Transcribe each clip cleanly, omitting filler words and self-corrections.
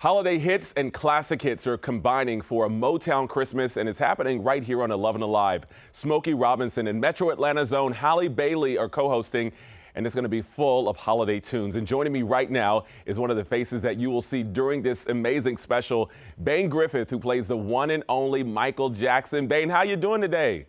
Holiday hits and classic hits are combining for a Motown Christmas, and it's happening right here on 11 Alive. Smokey Robinson and Metro Atlanta's own Halle Bailey are co-hosting, and it's going to be full of holiday tunes. And joining me right now is one of the faces that you will see during this amazing special, Bane Griffith, who plays the one and only Michael Jackson. Bane, how you doing today?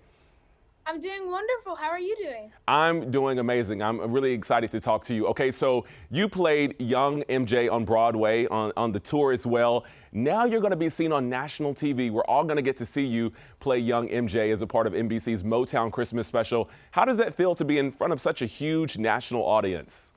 I'm doing wonderful. How are you doing? I'm doing amazing. I'm really excited to talk to you. Okay, so you played young MJ on Broadway on the tour as well. Now you're going to be seen on national TV. We're all going to get to see you play young MJ as a part of NBC's Motown Christmas special. How does that feel to be in front of such a huge national audience?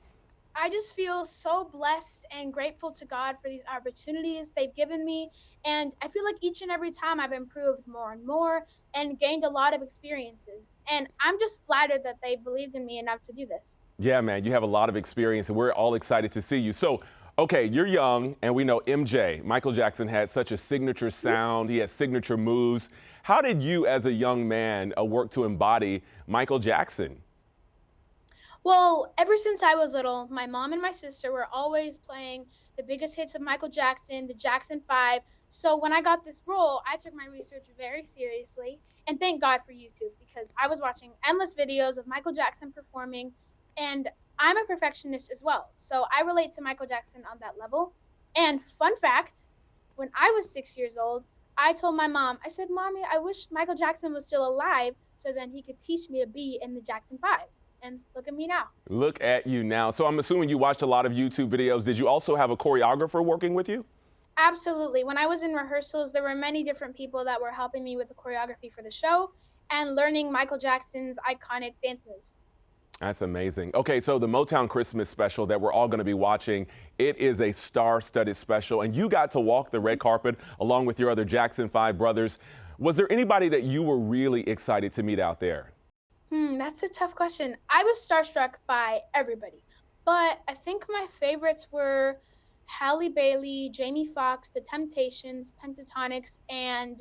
I just feel so blessed and grateful to God for these opportunities they've given me. And I feel like each and every time I've improved more and more and gained a lot of experiences. And I'm just flattered that they believed in me enough to do this. Yeah, man, you have a lot of experience, and we're all excited to see you. So, okay, you're young, and we know MJ, Michael Jackson, had such a signature sound. He had signature moves. How did you, as a young man, work to embody Michael Jackson? Well, ever since I was little, my mom and my sister were always playing the biggest hits of Michael Jackson, the Jackson 5. So when I got this role, I took my research very seriously. And thank God for YouTube, because I was watching endless videos of Michael Jackson performing. And I'm a perfectionist as well. So I relate to Michael Jackson on that level. And fun fact, when I was 6 years old, I told my mom, I said, Mommy, I wish Michael Jackson was still alive so then he could teach me to be in the Jackson 5. And look at me now. Look at you now. So I'm assuming you watched a lot of YouTube videos. Did you also have a choreographer working with you? Absolutely. When I was in rehearsals, there were many different people that were helping me with the choreography for the show and learning Michael Jackson's iconic dance moves. That's amazing. Okay, so the Motown Christmas special that we're all going to be watching, it is a star-studded special, and you got to walk the red carpet along with your other Jackson 5 brothers. Was there anybody that you were really excited to meet out there? That's a tough question. I was starstruck by everybody, but I think my favorites were Halle Bailey, Jamie Foxx, The Temptations, Pentatonics, and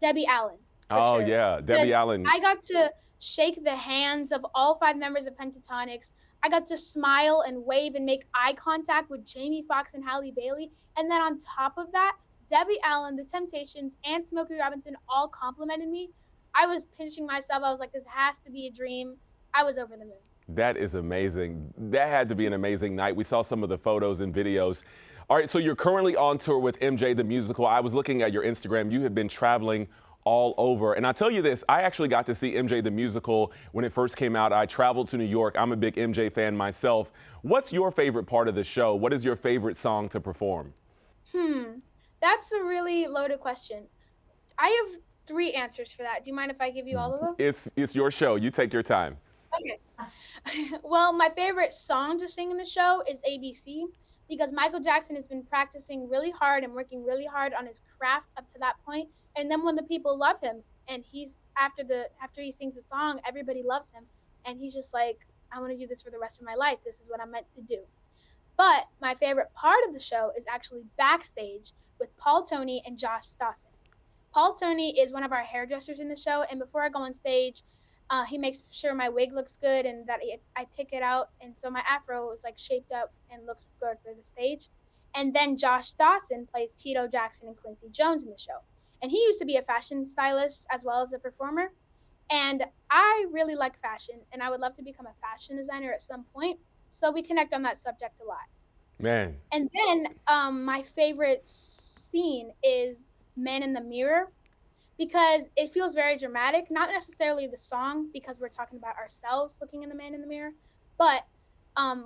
Debbie Allen. Oh, Sure. yeah, Debbie Because Allen. I got to shake the hands of all 5 members of Pentatonics. I got to smile and wave and make eye contact with Jamie Foxx and Halle Bailey. And then on top of that, Debbie Allen, The Temptations, and Smokey Robinson all complimented me. I was pinching myself. I was like, this has to be a dream. I was over the moon. That is amazing. That had to be an amazing night. We saw some of the photos and videos. All right, so you're currently on tour with MJ the Musical. I was looking at your Instagram. You have been traveling all over. And I'll tell you this, I actually got to see MJ the Musical when it first came out. I traveled to New York. I'm a big MJ fan myself. What's your favorite part of the show? What is your favorite song to perform? That's a really loaded question. I have 3 answers for that. Do you mind if I give you all of those? It's your show. You take your time. Okay. Well, my favorite song to sing in the show is ABC because Michael Jackson has been practicing really hard and working really hard on his craft up to that point. And then when the people love him and he's after he sings the song, everybody loves him and he's just like, I want to do this for the rest of my life. This is what I'm meant to do. But my favorite part of the show is actually backstage with Paul Tony and Josh Dawson. Paul Tony is one of our hairdressers in the show, and before I go on stage, he makes sure my wig looks good and that I pick it out, and so my afro is like shaped up and looks good for the stage. And then Josh Dawson plays Tito Jackson and Quincy Jones in the show, and he used to be a fashion stylist as well as a performer. And I really like fashion, and I would love to become a fashion designer at some point. So we connect on that subject a lot. Man. And then my favorite scene is Man in the Mirror because it feels very dramatic, not necessarily the song because we're talking about ourselves looking in the man in the mirror, but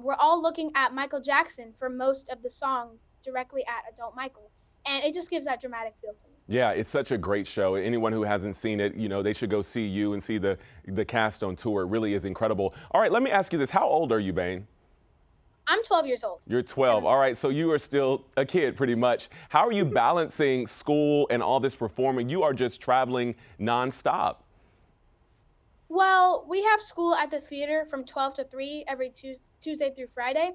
we're all looking at Michael Jackson for most of the song directly at adult Michael. And it just gives that dramatic feel to me. Yeah, it's such a great show. Anyone who hasn't seen it, you know, they should go see you and see the cast on tour. It really is incredible. All right, let me ask you this. How old are you, Bane? I'm 12 years old. You're 12. All right, so you are still a kid pretty much. How are you balancing school and all this performing? You are just traveling nonstop. Well, we have school at the theater from 12 to 3 every Tuesday through Friday.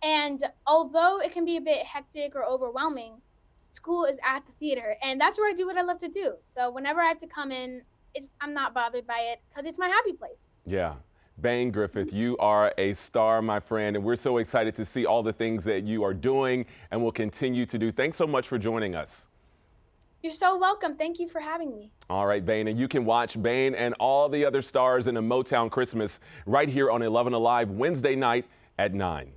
And although it can be a bit hectic or overwhelming, school is at the theater. And that's where I do what I love to do. So whenever I have to come in, I'm not bothered by it because it's my happy place. Yeah. Bane Griffith, you are a star, my friend, and we're so excited to see all the things that you are doing and will continue to do. Thanks so much for joining us. You're so welcome. Thank you for having me. All right, Bane, and you can watch Bane and all the other stars in a Motown Christmas right here on 11 Alive Wednesday night at 9.